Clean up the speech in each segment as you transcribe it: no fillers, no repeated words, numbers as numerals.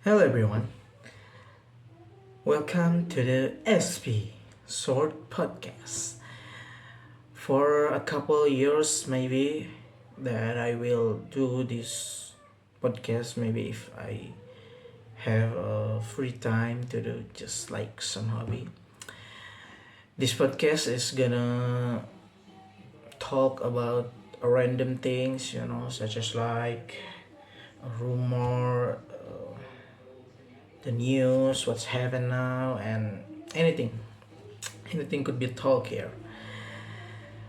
Hello everyone, welcome to the SP Short Podcast. For a couple years maybe that I will do this podcast maybe if I have a free time to do just like some hobby. This podcast is gonna talk about random things, such as like a rumor, the news, what's happening now, and anything. Anything could be talk here.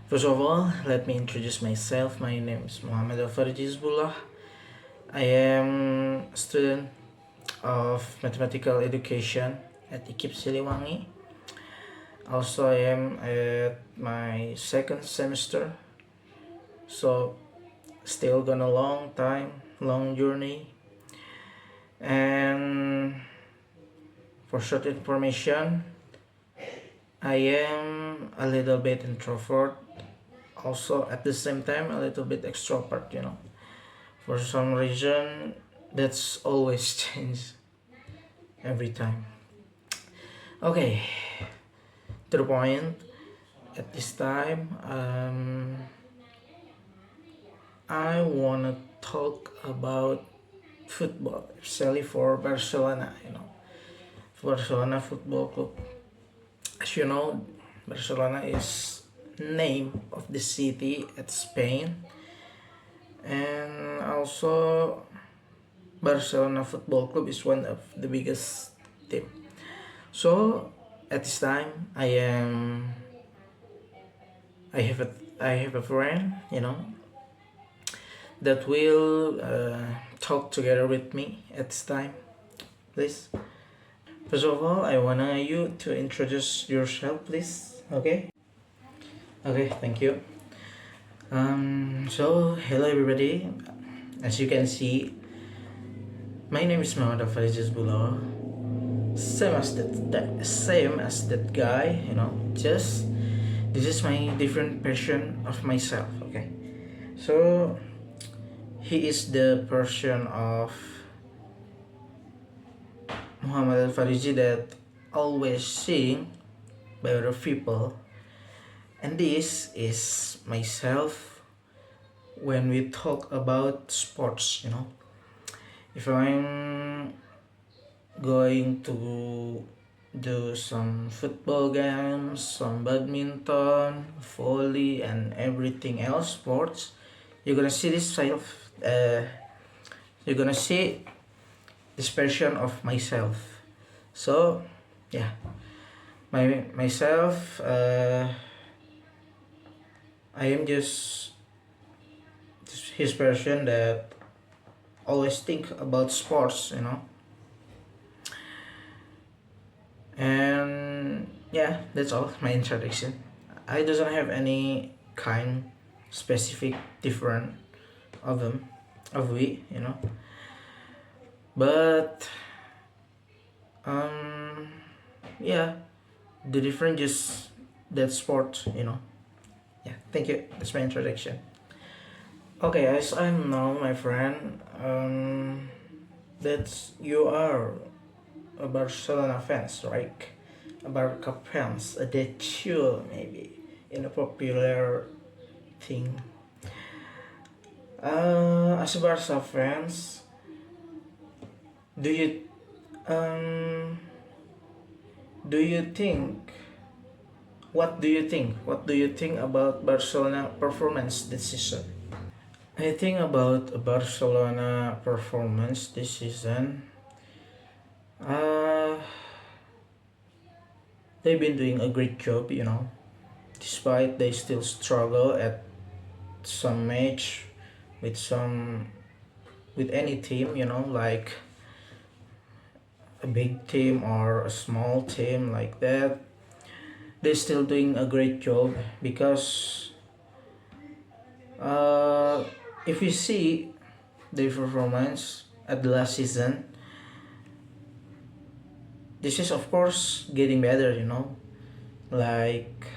First of all, let me introduce myself. My name is Alfarizi Hizbullah. I am a student of Mathematical Education at IKIP Siliwangi. Also, I am at my second semester. So, still gonna long time, long journey. And for short information, I am a little bit introvert, also at the same time a little bit extrovert. For some reason, that's always change every time. Okay, to the point. At this time, I wanna talk about football, especially for Barcelona. Barcelona Football Club. As you know, Barcelona is name of the city at Spain, and also Barcelona Football Club is one of the biggest team. So at this time, I have a I have a friend, that will talk together with me at this time. Please. First of all, I wanna you to introduce yourself, please. Okay. Okay. Thank you. So hello everybody. As you can see, my name is Muhammad Alfarizi. Same as that guy. Just this is my different version of myself. Okay. So he is the version of Muhammad Al-Fariji that always sing by other people, and this is myself when we talk about sports. If I'm going to do some football games, some badminton, volley, and everything else sports, you're gonna see this self. You're gonna see this version of myself. So, yeah, myself. I am just his version that always think about sports. And yeah, that's all my introduction. I doesn't have any kind specific different of them of we. But yeah, the difference is that sport. Yeah, thank you. That's my introduction. Okay, as I know, my friend, that you are a Barcelona fans, right? A Barca fans, a Deschua maybe in a popular thing. As a Barca fans, do you um do you think what do you think? What do you think about Barcelona performance this season? I think about Barcelona performance this season. Uh, they've been doing a great job. Despite they still struggle at some match with some with any team, like a big team or a small team like that. They're still doing a great job because uh, if you see their performance at the last season, this is of course getting better. Like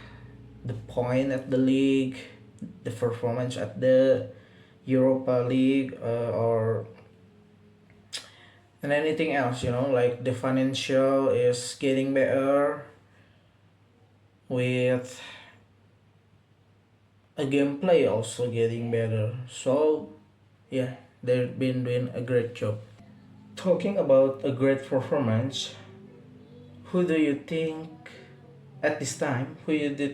the point at the league, the performance at the Europa League, or and anything else, like the financial is getting better with a gameplay also getting better. So yeah, they've been doing a great job. Talking about a great performance, who do you think at this time? Who do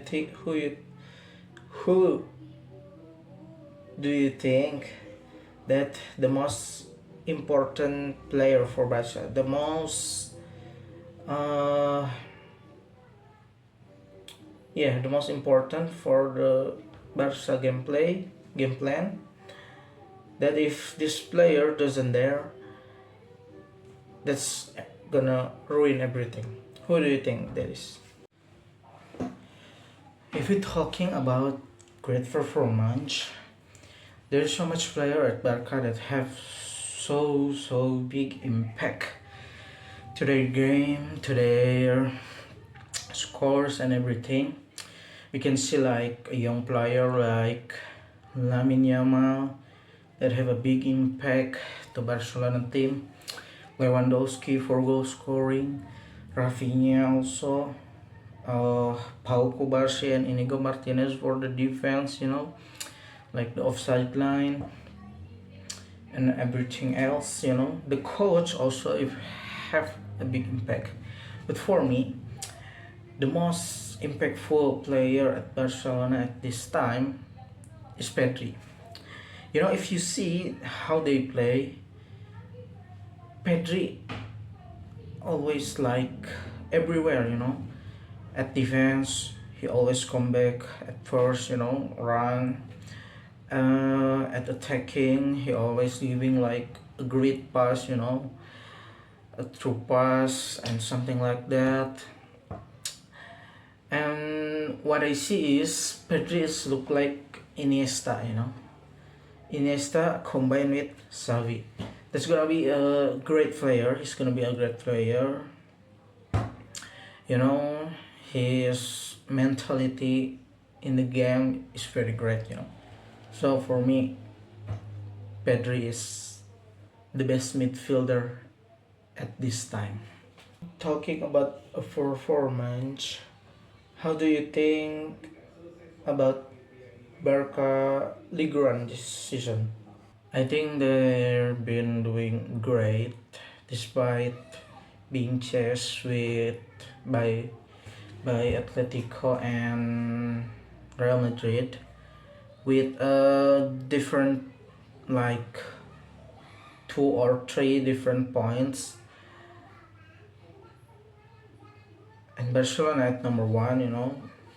you think that the most important player for Barca, the most uh yeah, the most important for the Barca game plan, that if this player doesn't there, that's gonna ruin everything. Who do you think that is? If we're talking about great performance, there's so much player at Barca that have so big impact to their game, to their scores and everything. We can see like a young player like Lamine Yamal that have a big impact to Barcelona team. Lewandowski for goal scoring, Rafinha also, Pau Cubarsí and Inigo Martinez for the defense, like the offside line and everything else, The coach also if have a big impact. But for me, the most impactful player at Barcelona at this time is Pedri. If you see how they play, Pedri always like everywhere, At defense, he always come back at first, run. At attacking, he always giving like a great pass, a true pass and something like that. And what I see is Pedri is look like Iniesta, Iniesta combined with Xavi. That's gonna be a great player. He's gonna be a great player. You know, his mentality in the game is very great. So for me, Pedri is the best midfielder at this time. Talking about a performance, how do you think about Barca League Run this season? I think they've been doing great despite being chased with by Atletico and Real Madrid with a different like 2 or 3 different points, and Barcelona at number one,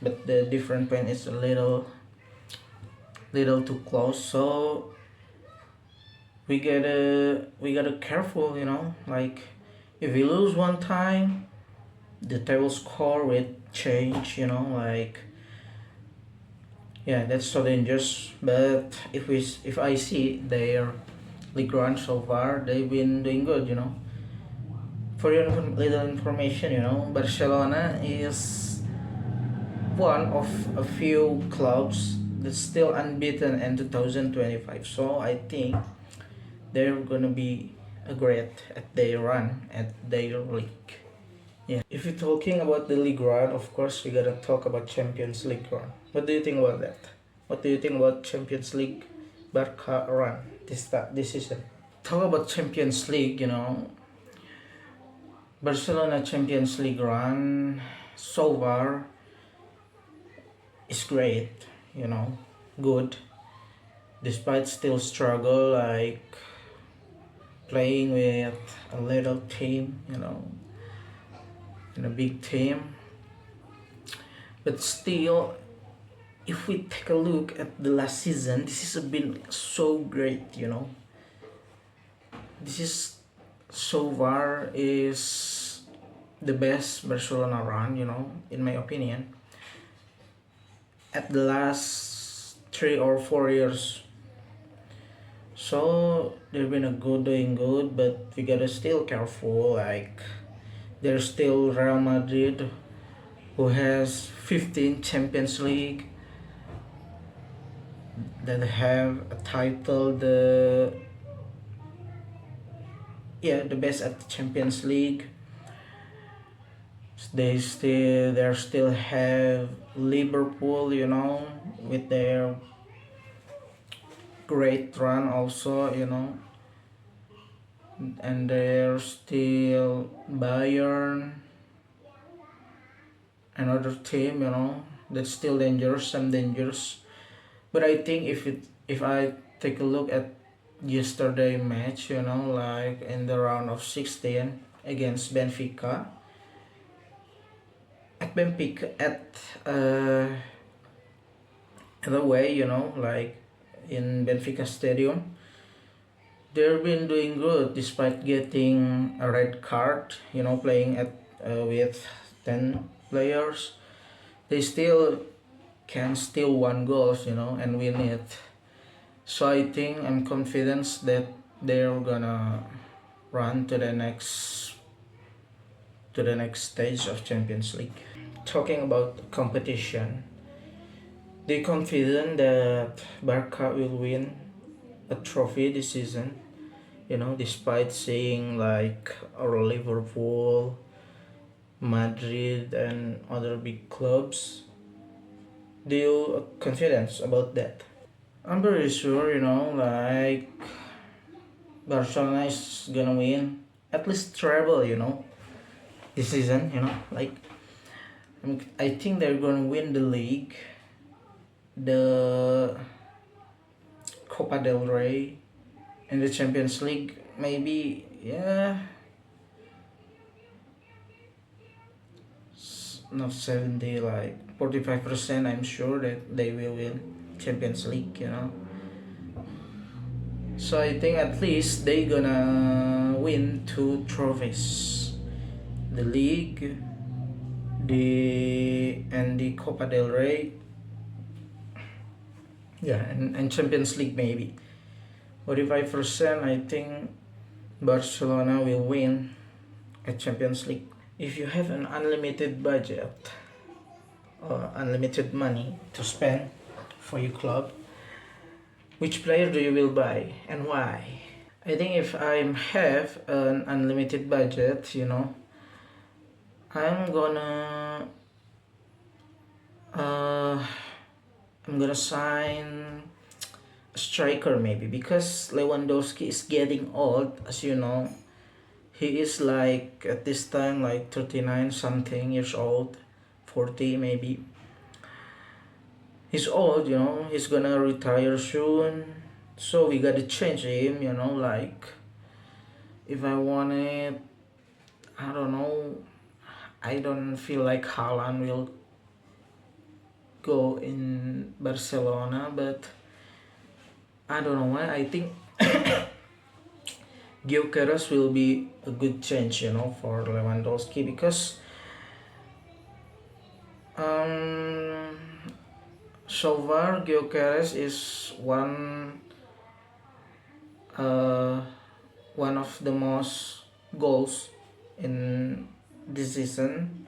but the different point is a little too close. So we gotta careful, like if we lose one time, the table score will change, like yeah, that's so dangerous. But if I see their league run so far, they've been doing good, For your little information, Barcelona is one of a few clubs that's still unbeaten in 2025. So I think they're gonna be a great at their run at their league. Yeah. If you're talking about the league run, of course we gotta talk about Champions League run. What do you think about that? What do you think about Champions League Barca run this season? Talk about Champions League, Barcelona Champions League run so far is great, good. Despite still struggle like playing with a little team, in a big team. But still, if we take a look at the last season, this has been so great, This is so far is the best Barcelona run, in my opinion. At the last 3 or 4 years. So they've been a good doing good, but we gotta still careful. Like there's still Real Madrid who has 15 Champions League that have a title, the yeah, the best at the Champions League. They still have Liverpool, with their great run also, and there's still Bayern, another team, that's still dangerous, some dangerous. But I think if I take a look at yesterday match, like in the round of 16 against Benfica, at Benfica uh at away, like in Benfica Stadium, they've been doing good despite getting a red card, playing at with 10 players. They still can steal one goals, and win it. So I think I'm confident that they're gonna run to the next stage of Champions League. Talking about competition, they confident that Barca will win a trophy this season. Despite seeing like our Liverpool, Madrid, and other big clubs, do you confidence about that? I'm very sure, like Barcelona is gonna win at least treble, this season, like I think they're gonna win the league, the Copa del Rey, and the Champions League. Maybe, yeah, not 70, like 45%. I'm sure that they will win Champions League, So I think at least they gonna win two trophies, the league, the Copa del Rey, yeah, and Champions League maybe. 45%, I think Barcelona will win a Champions League. If you have an unlimited budget or unlimited money to spend for your club, which player do you will buy and why? I think if I have an unlimited budget, I'm gonna uh, I'm gonna sign a striker maybe because Lewandowski is getting old, as you know. He is like at this time like 39 something years old, 40 maybe. He's old, he's gonna retire soon. So we gotta change him, like if I want it, I don't know. I don't feel like Haaland will go in Barcelona, but I don't know why. I think Gyökeres will be a good change, for Lewandowski because um, so far Gyökeres is uh, one of the most goals in this season.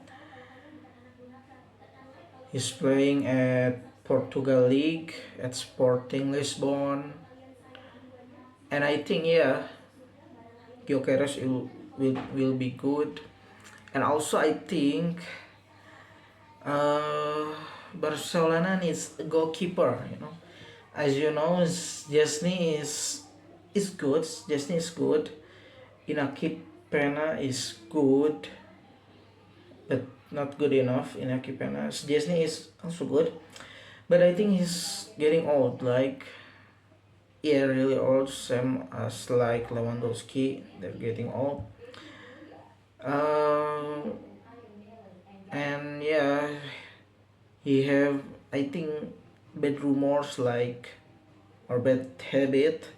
He's playing at Portugal League at Sporting Lisbon, and I think Gyökeres will be good. And also I think Barcelona needs a goalkeeper. As you know, Jasny is good. Jasny is good. Inaki Pena is good, but not good enough. Inaki Pena. Jasny is also good, but I think he's getting old. Like, yeah, really old. Same as like Lewandowski. They're getting old. And yeah, he have, I think, bad rumors like, or bad habit,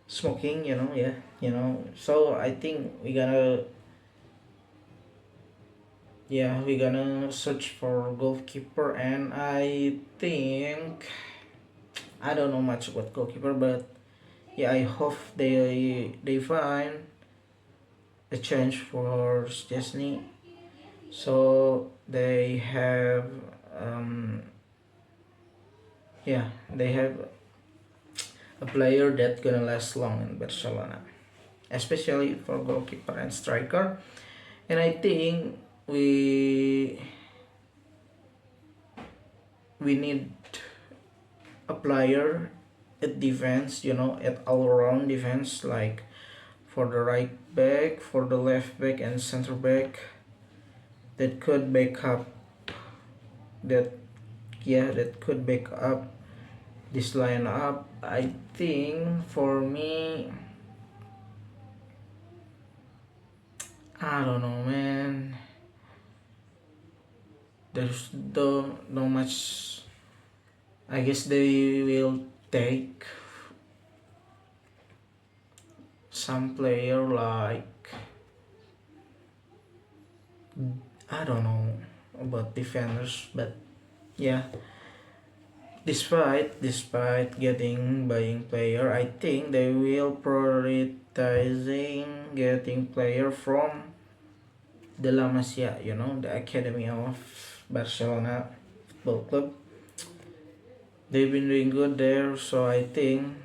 smoking, yeah, so I think we gonna search for goalkeeper. And I think I don't know much about goalkeeper, but yeah, I hope they find a change for Chesney, so they have they have a player that gonna last long in Barcelona. especially for goalkeeper and striker. And I think we we need a player at defense, at all around defense, like for the right back, for the left back, and center back, that could back up that that could back up this lineup. I think for me, I don't know, man. There's no much. I guess they will take some player like, I don't know about defenders, but yeah. Despite getting buying player, I think they will prioritizing getting player from the La Masia, the academy of Barcelona Football Club. They've been doing good there, so I think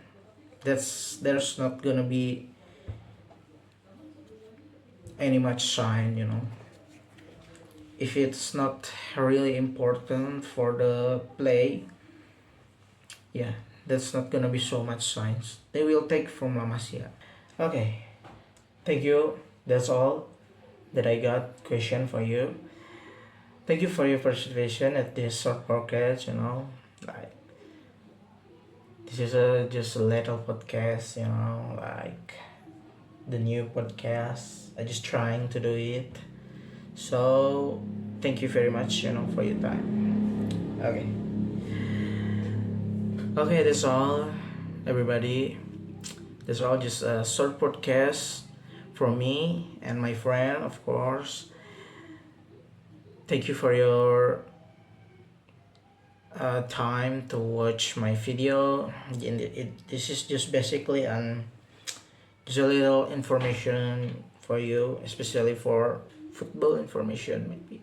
there's not gonna be any much sign. If it's not really important for the play, yeah, that's not gonna be so much signs. They will take from La Masia. Okay, thank you. That's all that I got question for you. Thank you for your participation at this short podcast. Like this is just a little podcast. Like the new podcast. I just trying to do it. So thank you very much. For your time. Okay. Okay, that's all, everybody. That's all. Just a short podcast from me and my friend, of course. Thank you for your time to watch my video. This is just basically just a little information for you, especially for football information, maybe.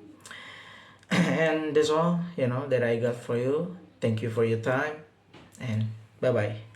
And that's all that I got for you. Thank you for your time, and bye bye.